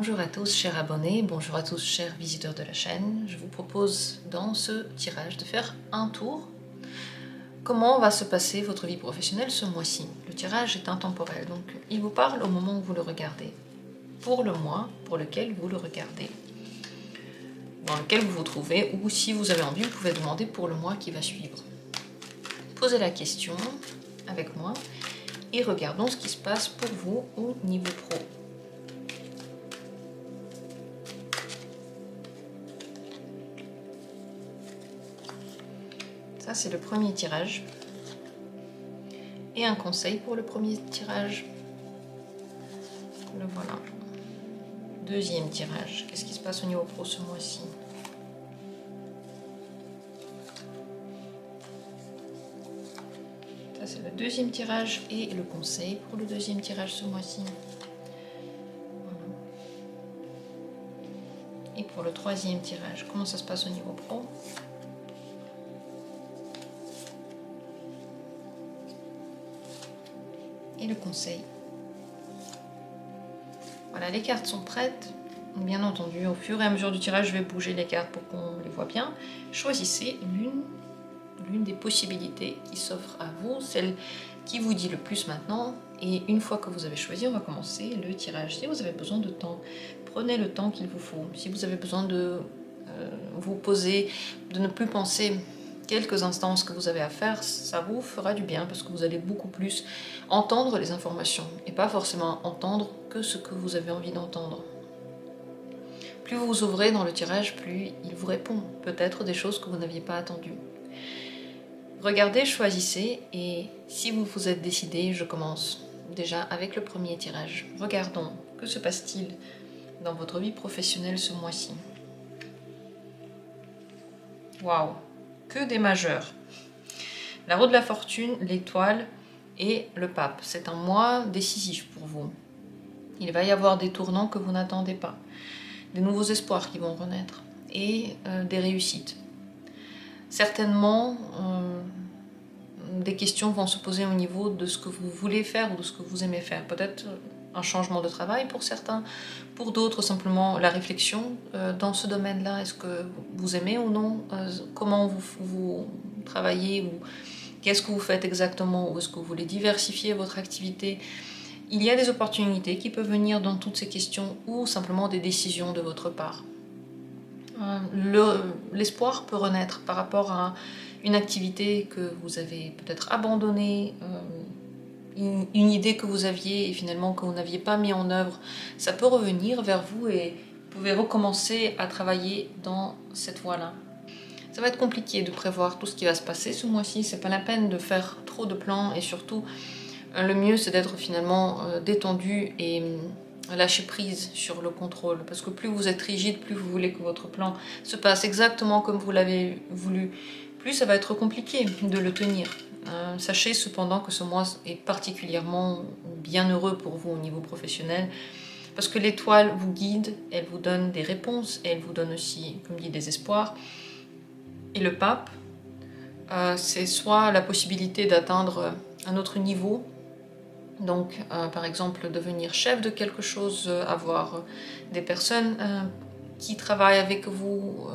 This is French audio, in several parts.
Bonjour à tous chers abonnés, bonjour à tous chers visiteurs de la chaîne. Je vous propose dans ce tirage de faire un tour. Comment va se passer votre vie professionnelle ce mois-ci? Le tirage est intemporel, donc il vous parle au moment où vous le regardez. Pour le mois pour lequel vous le regardez, dans lequel vous vous trouvez, ou si vous avez envie, vous pouvez demander pour le mois qui va suivre. Posez la question avec moi et regardons ce qui se passe pour vous au niveau pro. Ça, c'est le premier tirage. Et un conseil pour le premier tirage. Le voilà. Deuxième tirage. Qu'est-ce qui se passe au niveau pro ce mois-ci? Ça, c'est le deuxième tirage et le conseil pour le deuxième tirage ce mois-ci. Voilà. Et pour le troisième tirage, comment ça se passe au niveau pro? Et le conseil. Voilà, les cartes sont prêtes. Bien entendu, au fur et à mesure du tirage, je vais bouger les cartes pour qu'on les voit bien. Choisissez l'une des possibilités qui s'offre à vous, celle qui vous dit le plus maintenant. Et une fois que vous avez choisi, on va commencer le tirage. Si vous avez besoin de temps, prenez le temps qu'il vous faut. Si vous avez besoin de vous poser, de ne plus penser quelques instants ce que vous avez à faire, ça vous fera du bien parce que vous allez beaucoup plus entendre les informations et pas forcément entendre que ce que vous avez envie d'entendre. Plus vous vous ouvrez dans le tirage, plus il vous répond peut-être des choses que vous n'aviez pas attendues. Regardez, choisissez et si vous vous êtes décidé, je commence déjà avec le premier tirage. Regardons, que se passe-t-il dans votre vie professionnelle ce mois-ci? Waouh! Que des majeurs. La roue de la fortune, l'étoile et le pape. C'est un mois décisif pour vous. Il va y avoir des tournants que vous n'attendez pas. Des nouveaux espoirs qui vont renaître. Et des réussites. Certainement, des questions vont se poser au niveau de ce que vous voulez faire ou de ce que vous aimez faire. Peut-être un changement de travail pour certains, pour d'autres simplement la réflexion dans ce domaine-là. Est-ce que vous aimez ou non? Comment vous travaillez ou qu'est-ce que vous faites exactement? Ou est-ce que vous voulez diversifier votre activité? Il y a des opportunités qui peuvent venir dans toutes ces questions ou simplement des décisions de votre part. L'espoir peut renaître par rapport à une activité que vous avez peut-être abandonnée, une idée que vous aviez et finalement que vous n'aviez pas mis en œuvre, ça peut revenir vers vous et vous pouvez recommencer à travailler dans cette voie-là. Ça va être compliqué de prévoir tout ce qui va se passer ce mois-ci, c'est pas la peine de faire trop de plans et surtout le mieux c'est d'être finalement détendu et lâcher prise sur le contrôle parce que plus vous êtes rigide, plus vous voulez que votre plan se passe exactement comme vous l'avez voulu, plus ça va être compliqué de le tenir. Sachez cependant que ce mois est particulièrement bienheureux pour vous au niveau professionnel parce que l'étoile vous guide, elle vous donne des réponses et elle vous donne aussi, comme dit, des espoirs. Et le pape, c'est soit la possibilité d'atteindre un autre niveau, donc par exemple devenir chef de quelque chose, avoir des personnes qui travaillent avec vous,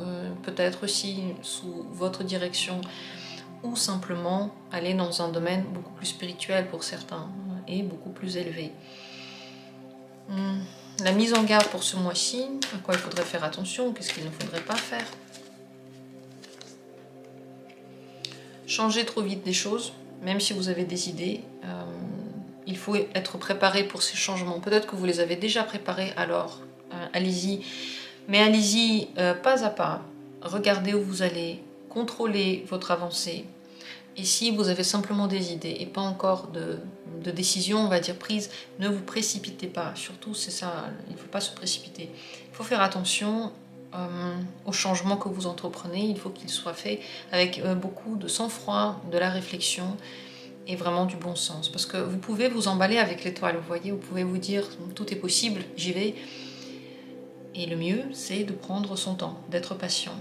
peut-être aussi sous votre direction, ou simplement aller dans un domaine beaucoup plus spirituel pour certains et beaucoup plus élevé. La mise en garde pour ce mois-ci, à quoi il faudrait faire attention, qu'est-ce qu'il ne faudrait pas faire. Changez trop vite des choses, même si vous avez des idées, il faut être préparé pour ces changements. Peut-être que vous les avez déjà préparés, alors allez-y, mais allez-y pas à pas, regardez où vous allez, contrôlez votre avancée. Et si vous avez simplement des idées et pas encore de décision, on va dire, prise, ne vous précipitez pas. Surtout, c'est ça, il ne faut pas se précipiter. Il faut faire attention aux changements que vous entreprenez. Il faut qu'ils soient faits avec beaucoup de sang-froid, de la réflexion et vraiment du bon sens. Parce que vous pouvez vous emballer avec l'étoile, vous voyez, vous pouvez vous dire tout est possible, j'y vais. Et le mieux, c'est de prendre son temps, d'être patient.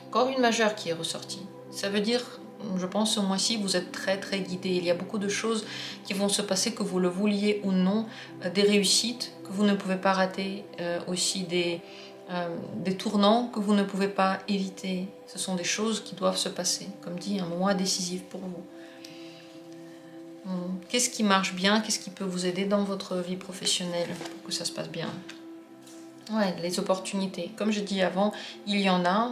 Encore une majeure qui est ressortie. Ça veut dire je pense ce mois-ci, vous êtes très très guidé. Il y a beaucoup de choses qui vont se passer, que vous le vouliez ou non, des réussites que vous ne pouvez pas rater, aussi des tournants que vous ne pouvez pas éviter. Ce sont des choses qui doivent se passer, comme dit, un mois décisif pour vous. Qu'est-ce qui marche bien? Qu'est-ce qui peut vous aider dans votre vie professionnelle pour que ça se passe bien? Ouais, les opportunités. Comme je dis avant, il y en a,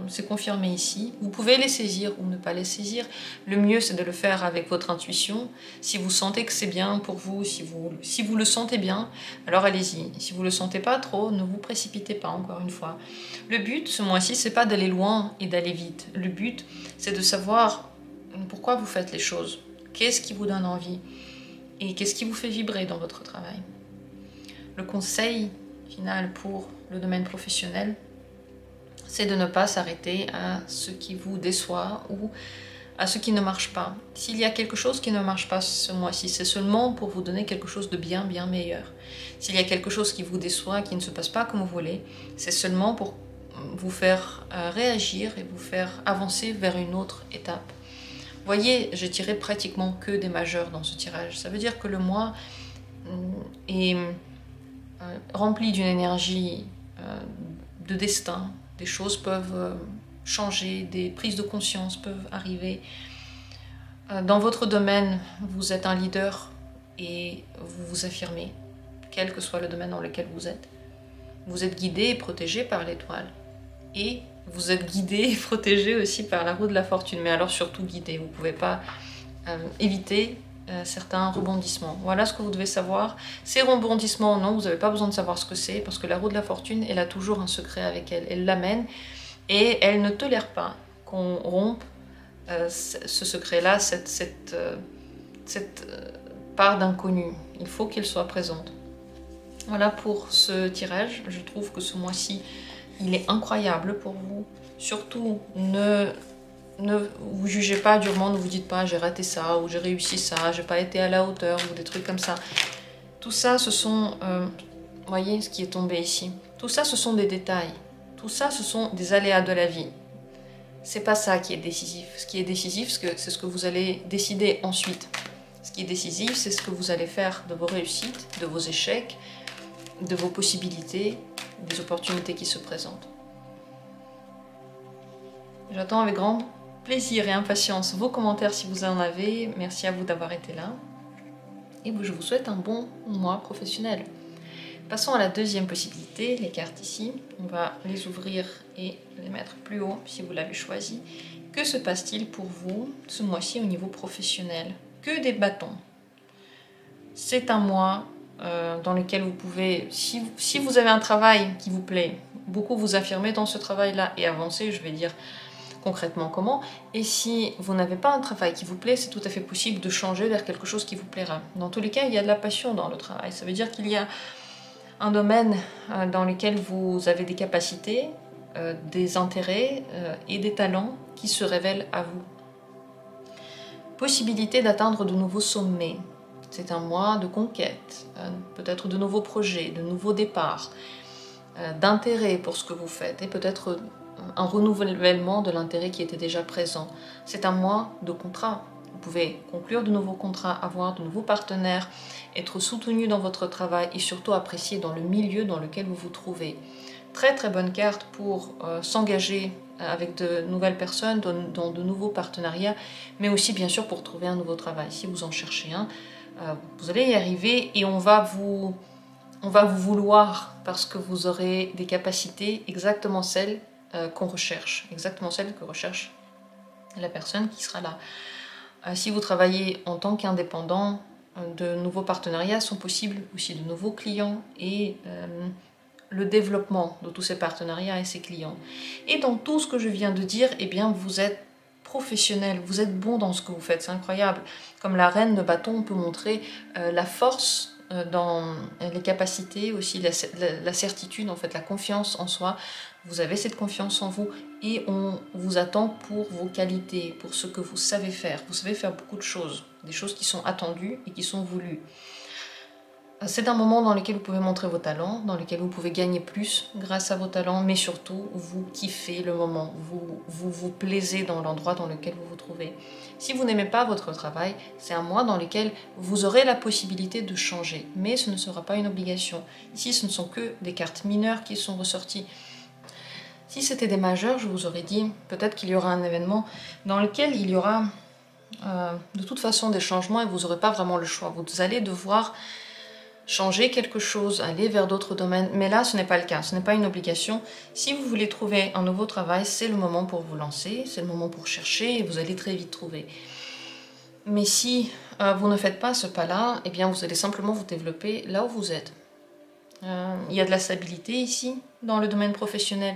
c'est confirmé ici. Vous pouvez les saisir ou ne pas les saisir. Le mieux, c'est de le faire avec votre intuition. Si vous sentez que c'est bien pour vous, si vous le sentez bien, alors allez-y. Si vous ne le sentez pas trop, ne vous précipitez pas, encore une fois. Le but, ce mois-ci, c'est pas d'aller loin et d'aller vite. Le but, c'est de savoir pourquoi vous faites les choses. Qu'est-ce qui vous donne envie? Et qu'est-ce qui vous fait vibrer dans votre travail? Le conseil final pour le domaine professionnel, c'est de ne pas s'arrêter à ce qui vous déçoit ou à ce qui ne marche pas. S'il y a quelque chose qui ne marche pas ce mois-ci, c'est seulement pour vous donner quelque chose de bien, bien meilleur. S'il y a quelque chose qui vous déçoit, qui ne se passe pas comme vous voulez, c'est seulement pour vous faire réagir et vous faire avancer vers une autre étape. Vous voyez, j'ai tiré pratiquement que des majeurs dans ce tirage. Ça veut dire que le mois est rempli d'une énergie de destin. Des choses peuvent changer, des prises de conscience peuvent arriver. Dans votre domaine, vous êtes un leader et vous vous affirmez, quel que soit le domaine dans lequel vous êtes. Vous êtes guidé et protégé par l'étoile. Et vous êtes guidé et protégé aussi par la roue de la fortune. Mais alors surtout guidé, vous ne pouvez pas éviter certains rebondissements. Voilà ce que vous devez savoir. Ces rebondissements, non, vous n'avez pas besoin de savoir ce que c'est, parce que la roue de la fortune, elle a toujours un secret avec elle. Elle l'amène et elle ne tolère pas qu'on rompe ce secret-là, cette part d'inconnu. Il faut qu'elle soit présente. Voilà pour ce tirage. Je trouve que ce mois-ci, il est incroyable pour vous. Surtout, ne vous jugez pas durement, ne vous dites pas j'ai raté ça ou j'ai réussi ça, j'ai pas été à la hauteur ou des trucs comme ça. Tout ça, ce sont, voyez ce qui est tombé ici. Tout ça, ce sont des détails. Tout ça, ce sont des aléas de la vie. C'est pas ça qui est décisif. Ce qui est décisif, c'est ce que vous allez décider ensuite. Ce qui est décisif, c'est ce que vous allez faire de vos réussites, de vos échecs, de vos possibilités, des opportunités qui se présentent. J'attends avec grand plaisir et impatience vos commentaires si vous en avez. Merci à vous d'avoir été là. Et je vous souhaite un bon mois professionnel. Passons à la deuxième possibilité, les cartes ici. On va les ouvrir et les mettre plus haut si vous l'avez choisi. Que se passe-t-il pour vous ce mois-ci au niveau professionnel? Que des bâtons. C'est un mois dans lequel vous pouvez, si vous avez un travail qui vous plaît, beaucoup vous affirmer dans ce travail-là et avancer, je vais dire concrètement comment. Et si vous n'avez pas un travail qui vous plaît, c'est tout à fait possible de changer vers quelque chose qui vous plaira. Dans tous les cas, il y a de la passion dans le travail. Ça veut dire qu'il y a un domaine dans lequel vous avez des capacités, des intérêts et des talents qui se révèlent à vous. Possibilité d'atteindre de nouveaux sommets. C'est un mois de conquête, peut-être de nouveaux projets, de nouveaux départs, d'intérêt pour ce que vous faites et peut-être un renouvellement de l'intérêt qui était déjà présent. C'est un mois de contrat. Vous pouvez conclure de nouveaux contrats, avoir de nouveaux partenaires, être soutenu dans votre travail et surtout apprécié dans le milieu dans lequel vous vous trouvez. Très très bonne carte pour s'engager avec de nouvelles personnes, dans de nouveaux partenariats, mais aussi bien sûr pour trouver un nouveau travail. Si vous en cherchez un, vous allez y arriver et on va vous vouloir parce que vous aurez des capacités exactement celles qu'on recherche, exactement celles que recherche la personne qui sera là. Si vous travaillez en tant qu'indépendant, de nouveaux partenariats sont possibles, aussi de nouveaux clients et le développement de tous ces partenariats et ces clients. Et dans tout ce que je viens de dire, eh bien, vous êtes professionnel, vous êtes bon dans ce que vous faites, c'est incroyable. Comme la reine de bâton, on peut montrer la force dans les capacités, aussi la certitude, en fait, la confiance en soi. Vous avez cette confiance en vous et on vous attend pour vos qualités, pour ce que vous savez faire. Vous savez faire beaucoup de choses, des choses qui sont attendues et qui sont voulues. C'est un moment dans lequel vous pouvez montrer vos talents, dans lequel vous pouvez gagner plus grâce à vos talents, mais surtout, vous kiffez le moment, vous plaisez dans l'endroit dans lequel vous vous trouvez. Si vous n'aimez pas votre travail, c'est un mois dans lequel vous aurez la possibilité de changer, mais ce ne sera pas une obligation. Ici, ce ne sont que des cartes mineures qui sont ressorties. Si c'était des majeurs, je vous aurais dit, peut-être qu'il y aura un événement dans lequel il y aura de toute façon des changements et vous n'aurez pas vraiment le choix. Vous allez devoir changer quelque chose, aller vers d'autres domaines. Mais là, ce n'est pas le cas, ce n'est pas une obligation. Si vous voulez trouver un nouveau travail, c'est le moment pour vous lancer, c'est le moment pour chercher et vous allez très vite trouver. Mais si vous ne faites pas ce pas-là, eh bien vous allez simplement vous développer là où vous êtes. Il y a de la stabilité ici, dans le domaine professionnel.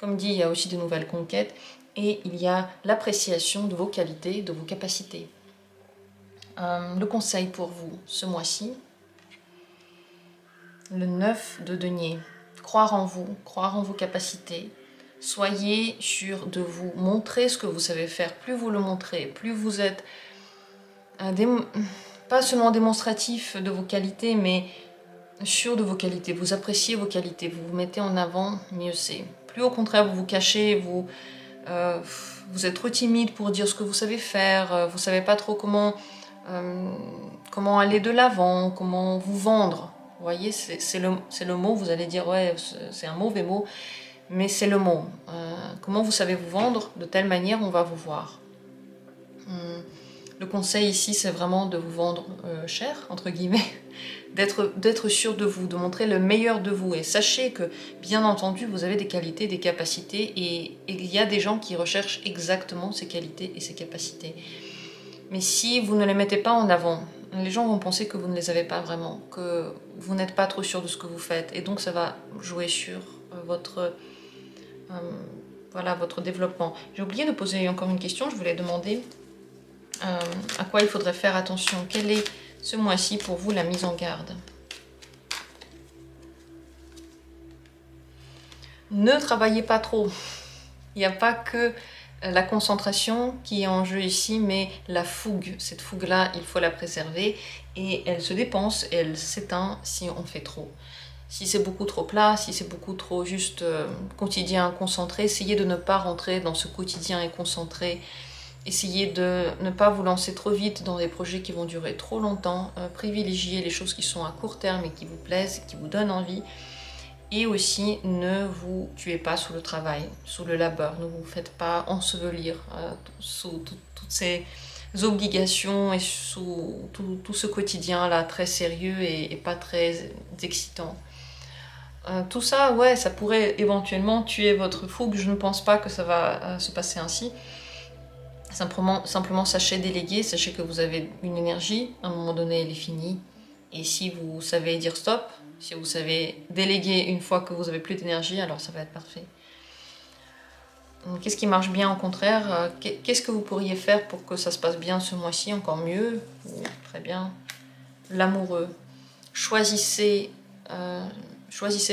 Comme dit, il y a aussi de nouvelles conquêtes et il y a l'appréciation de vos qualités, de vos capacités. Le conseil pour vous ce mois-ci, le 9 de denier, croire en vous, croire en vos capacités. Soyez sûr de vous, montrez ce que vous savez faire. Plus vous le montrez, plus vous êtes pas seulement démonstratif de vos qualités, mais sûr de vos qualités. Vous appréciez vos qualités, vous vous mettez en avant, mieux c'est. Plus au contraire vous vous cachez, vous êtes trop timide pour dire ce que vous savez faire, vous ne savez pas trop comment aller de l'avant, comment vous vendre. Vous voyez, c'est le mot, vous allez dire, ouais, c'est un mauvais mot, mais c'est le mot. Comment vous savez vous vendre, de telle manière on va vous voir. Le conseil ici, c'est vraiment de vous vendre cher, entre guillemets, d'être sûr de vous, de montrer le meilleur de vous. Et sachez que, bien entendu, vous avez des qualités, des capacités, et il y a des gens qui recherchent exactement ces qualités et ces capacités. Mais si vous ne les mettez pas en avant, les gens vont penser que vous ne les avez pas vraiment, que vous n'êtes pas trop sûr de ce que vous faites, et donc ça va jouer sur votre développement. J'ai oublié de poser encore une question, je voulais demander à quoi il faudrait faire attention. Quelle est ce mois-ci pour vous la mise en garde? Ne travaillez pas trop. Il n'y a pas que la concentration qui est en jeu ici, mais la fougue. Cette fougue-là, il faut la préserver et elle se dépense et elle s'éteint si on fait trop. Si c'est beaucoup trop plat, si c'est beaucoup trop juste quotidien concentré, essayez de ne pas rentrer dans ce quotidien et concentré. Essayez de ne pas vous lancer trop vite dans des projets qui vont durer trop longtemps. Privilégiez les choses qui sont à court terme et qui vous plaisent, qui vous donnent envie. Et aussi, ne vous tuez pas sous le travail, sous le labeur. Ne vous faites pas ensevelir sous toutes ces obligations et sous tout ce quotidien-là très sérieux et pas très excitant. Tout ça, ouais, ça pourrait éventuellement tuer votre fougue. Je ne pense pas que ça va se passer ainsi. Simplement sachez déléguer, sachez que vous avez une énergie, à un moment donné elle est finie. Et si vous savez dire stop, si vous savez déléguer une fois que vous n'avez plus d'énergie, alors ça va être parfait. Qu'est-ce qui marche bien au contraire? Qu'est-ce que vous pourriez faire pour que ça se passe bien ce mois-ci, encore mieux? Très bien. L'amoureux. Choisissez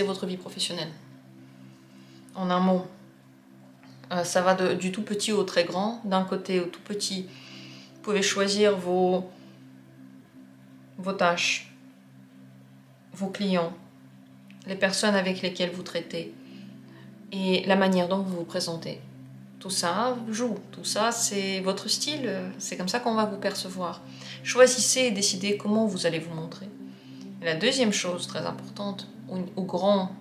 votre vie professionnelle. En un mot. Ça va du tout petit au très grand. D'un côté au tout petit, vous pouvez choisir vos tâches, vos clients, les personnes avec lesquelles vous traitez et la manière dont vous vous présentez. Tout ça joue, tout ça c'est votre style, c'est comme ça qu'on va vous percevoir. Choisissez et décidez comment vous allez vous montrer. Et la deuxième chose très importante, au grand,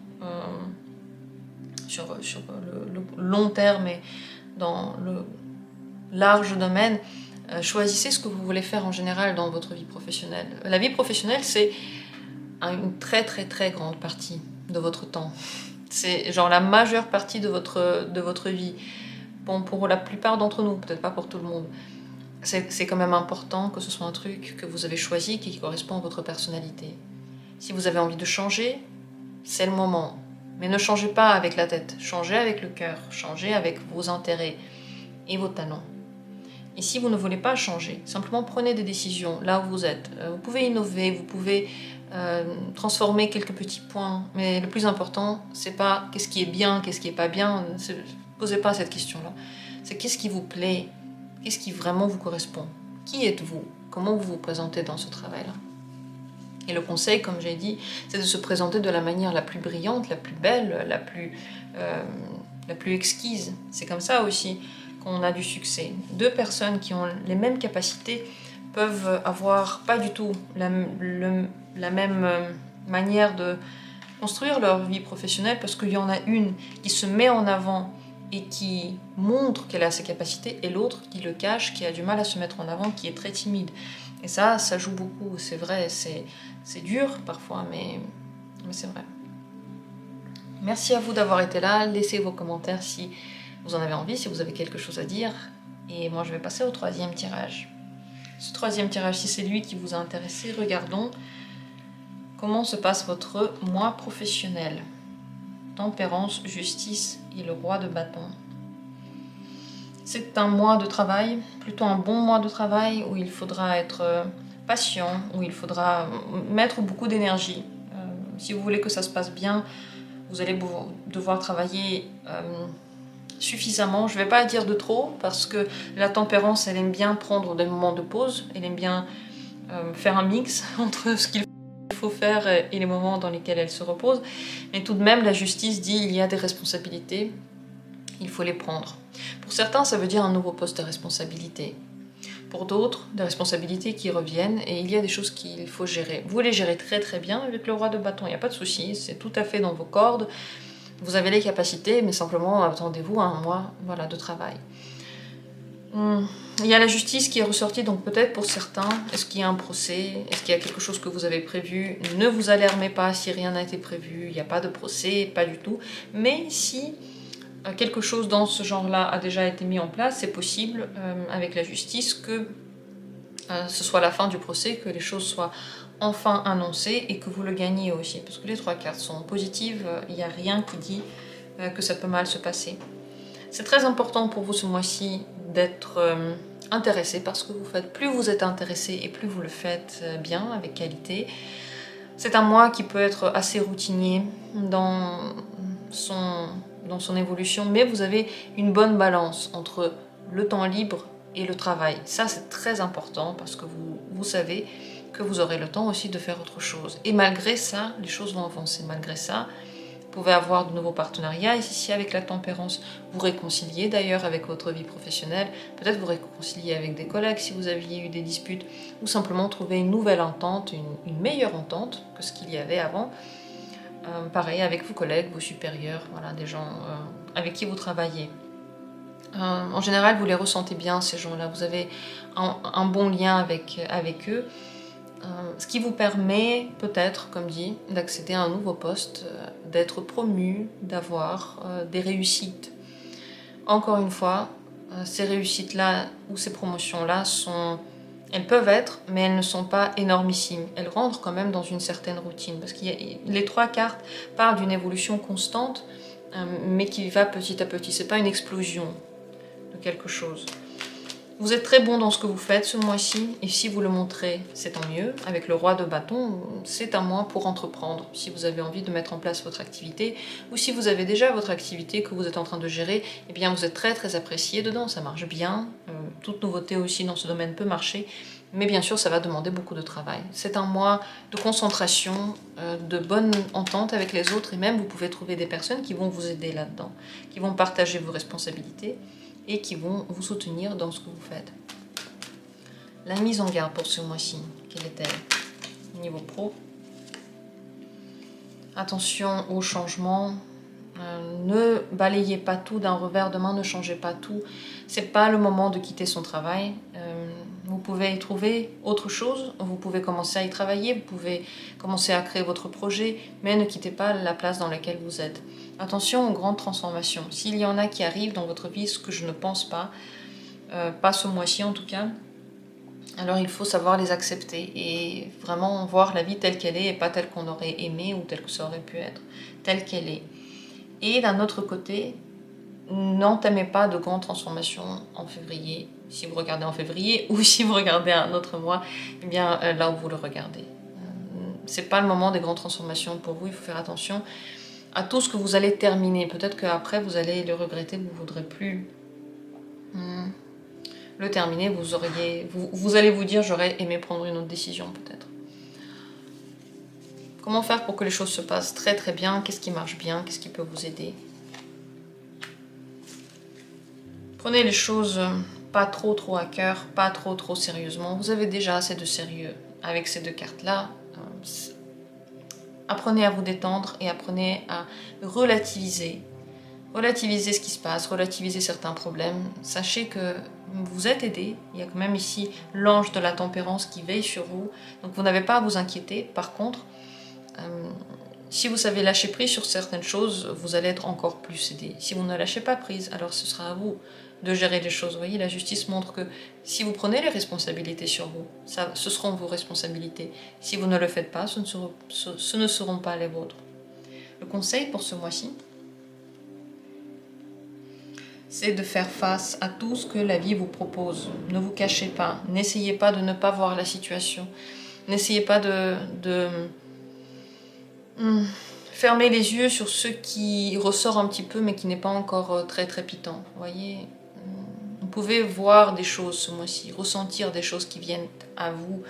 sur le long terme et dans le large domaine, choisissez ce que vous voulez faire en général dans votre vie professionnelle. La vie professionnelle, c'est une très très très grande partie de votre temps. C'est genre la majeure partie de votre vie. Bon, pour la plupart d'entre nous, peut-être pas pour tout le monde. C'est quand même important que ce soit un truc que vous avez choisi qui correspond à votre personnalité. Si vous avez envie de changer, c'est le moment. Mais ne changez pas avec la tête, changez avec le cœur, changez avec vos intérêts et vos talents. Et si vous ne voulez pas changer, simplement prenez des décisions là où vous êtes. Vous pouvez innover, vous pouvez transformer quelques petits points, mais le plus important, c'est pas qu'est-ce qui est bien, qu'est-ce qui est pas bien, ne posez pas cette question-là. C'est qu'est-ce qui vous plaît, qu'est-ce qui vraiment vous correspond. Qui êtes-vous? Comment vous vous présentez dans ce travail-là? Et le conseil, comme j'ai dit, c'est de se présenter de la manière la plus brillante, la plus belle, la plus exquise. C'est comme ça aussi qu'on a du succès. Deux personnes qui ont les mêmes capacités peuvent avoir pas du tout la même manière de construire leur vie professionnelle, parce qu'il y en a une qui se met en avant et qui montre qu'elle a ses capacités, et l'autre qui le cache, qui a du mal à se mettre en avant, qui est très timide. Et ça joue beaucoup, c'est vrai, c'est dur parfois, mais c'est vrai. Merci à vous d'avoir été là, laissez vos commentaires si vous en avez envie, si vous avez quelque chose à dire, et moi je vais passer au troisième tirage. Ce troisième tirage, si c'est lui qui vous a intéressé, regardons comment se passe votre mois professionnel. Tempérance, justice et le roi de bâton. C'est un mois de travail, plutôt un bon mois de travail où il faudra être patient, où il faudra mettre beaucoup d'énergie. Si vous voulez que ça se passe bien, vous allez devoir travailler suffisamment. Je ne vais pas dire de trop, parce que la tempérance, elle aime bien prendre des moments de pause, elle aime bien faire un mix entre ce qu'il faut faire et les moments dans lesquels elle se repose. Mais tout de même, la justice dit qu'il y a des responsabilités, il faut les prendre. Pour certains, ça veut dire un nouveau poste de responsabilité. Pour d'autres, des responsabilités qui reviennent, et il y a des choses qu'il faut gérer. Vous les gérez très très bien avec le roi de bâton, il n'y a pas de souci, c'est tout à fait dans vos cordes. Vous avez les capacités, mais simplement attendez-vous à un mois, voilà, de travail. Il y a la justice qui est ressortie, donc peut-être pour certains, est-ce qu'il y a un procès? Est-ce qu'il y a quelque chose que vous avez prévu? Ne vous alarmez pas si rien n'a été prévu, il n'y a pas de procès, pas du tout. Mais si quelque chose dans ce genre-là a déjà été mis en place, c'est possible avec la justice que ce soit la fin du procès, que les choses soient enfin annoncées et que vous le gagniez aussi. Parce que les trois cartes sont positives, il n'y a rien qui dit que ça peut mal se passer. C'est très important pour vous ce mois-ci d'être intéressé par ce que vous faites. Plus vous êtes intéressé et plus vous le faites bien, avec qualité. C'est un mois qui peut être assez routinier dans son évolution, mais vous avez une bonne balance entre le temps libre et le travail. Ça, c'est très important parce que vous savez que vous aurez le temps aussi de faire autre chose. Et malgré ça, les choses vont avancer. Malgré ça, vous pouvez avoir de nouveaux partenariats. Ici, avec la tempérance, vous réconciliez d'ailleurs avec votre vie professionnelle. Peut-être vous réconciliez avec des collègues si vous aviez eu des disputes, ou simplement trouver une nouvelle entente, une meilleure entente que ce qu'il y avait avant. Pareil avec vos collègues, vos supérieurs, voilà, des gens avec qui vous travaillez. En général, vous les ressentez bien, ces gens-là. Vous avez un bon lien avec eux. Ce qui vous permet peut-être, comme dit, d'accéder à un nouveau poste, d'être promu, d'avoir des réussites. Encore une fois, ces réussites-là ou ces promotions-là elles peuvent être, mais elles ne sont pas énormissimes. Elles rentrent quand même dans une certaine routine, parce que les trois cartes parlent d'une évolution constante, mais qui va petit à petit. C'est pas une explosion de quelque chose. Vous êtes très bon dans ce que vous faites ce mois-ci, et si vous le montrez, c'est tant mieux. Avec le roi de bâton, c'est un mois pour entreprendre. Si vous avez envie de mettre en place votre activité, ou si vous avez déjà votre activité que vous êtes en train de gérer, eh bien vous êtes très très apprécié dedans, ça marche bien. Toute nouveauté aussi dans ce domaine peut marcher, mais bien sûr ça va demander beaucoup de travail. C'est un mois de concentration, de bonne entente avec les autres, et même vous pouvez trouver des personnes qui vont vous aider là-dedans, qui vont partager vos responsabilités, et qui vont vous soutenir dans ce que vous faites. La mise en garde pour ce mois-ci, quelle est-elle? Niveau pro, attention aux changements, ne balayez pas tout d'un revers de main, ne changez pas tout. C'est pas le moment de quitter son travail. Vous pouvez y trouver autre chose, vous pouvez commencer à y travailler, vous pouvez commencer à créer votre projet, mais ne quittez pas la place dans laquelle vous êtes. Attention aux grandes transformations. S'il y en a qui arrivent dans votre vie, ce que je ne pense pas ce mois-ci en tout cas, alors il faut savoir les accepter et vraiment voir la vie telle qu'elle est et pas telle qu'on aurait aimé ou telle que ça aurait pu être, telle qu'elle est. Et d'un autre côté, n'entamez pas de grandes transformations en février, si vous regardez en février, ou si vous regardez un autre mois, eh bien là où vous le regardez. C'est pas le moment des grandes transformations pour vous, il faut faire attention à tout ce que vous allez terminer. Peut-être qu'après vous allez le regretter, vous ne voudrez plus le terminer, vous allez vous dire j'aurais aimé prendre une autre décision peut-être. Comment faire pour que les choses se passent très très bien? Qu'est-ce qui marche bien? Qu'est-ce qui peut vous aider? Prenez les choses pas trop à cœur, pas trop sérieusement. Vous avez déjà assez de sérieux avec ces deux cartes-là. Apprenez à vous détendre et apprenez à relativiser. Relativiser ce qui se passe, relativiser certains problèmes. Sachez que vous êtes aidé. Il y a quand même ici l'ange de la tempérance qui veille sur vous. Donc vous n'avez pas à vous inquiéter. Par contre, si vous savez lâcher prise sur certaines choses, vous allez être encore plus aidé. Si vous ne lâchez pas prise, alors ce sera à vous de gérer les choses. Vous voyez, la justice montre que si vous prenez les responsabilités sur vous, ce seront vos responsabilités. Si vous ne le faites pas, ce ne seront pas les vôtres. Le conseil pour ce mois-ci, c'est de faire face à tout ce que la vie vous propose. Ne vous cachez pas, n'essayez pas de ne pas voir la situation. N'essayez pas de fermer les yeux sur ce qui ressort un petit peu mais qui n'est pas encore très piquant. Vous voyez, vous pouvez voir des choses ce mois-ci, ressentir des choses qui viennent à vous.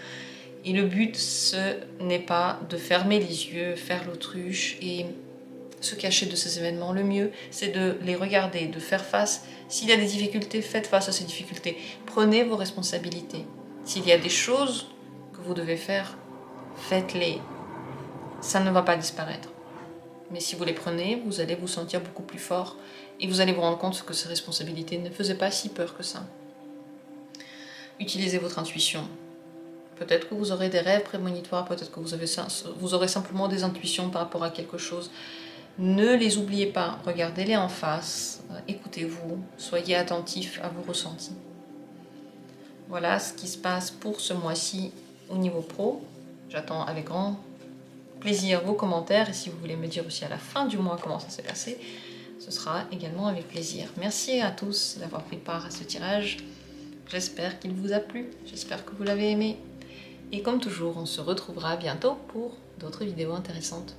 Et le but, ce n'est pas de fermer les yeux, faire l'autruche et se cacher de ces événements. Le mieux, c'est de les regarder, de faire face. S'il y a des difficultés, faites face à ces difficultés. Prenez vos responsabilités. S'il y a des choses que vous devez faire, faites-les. Ça ne va pas disparaître. Mais si vous les prenez, vous allez vous sentir beaucoup plus fort et vous allez vous rendre compte que ces responsabilités ne faisaient pas si peur que ça. Utilisez votre intuition. Peut-être que vous aurez des rêves prémonitoires, peut-être que vous aurez simplement des intuitions par rapport à quelque chose. Ne les oubliez pas, regardez-les en face, écoutez-vous, soyez attentifs à vos ressentis. Voilà ce qui se passe pour ce mois-ci au niveau pro. J'attends avec grand plaisir vos commentaires et si vous voulez me dire aussi à la fin du mois comment ça s'est passé, ce sera également avec plaisir. Merci à tous d'avoir pris part à ce tirage. J'espère qu'il vous a plu, j'espère que vous l'avez aimé. Et comme toujours, on se retrouvera bientôt pour d'autres vidéos intéressantes.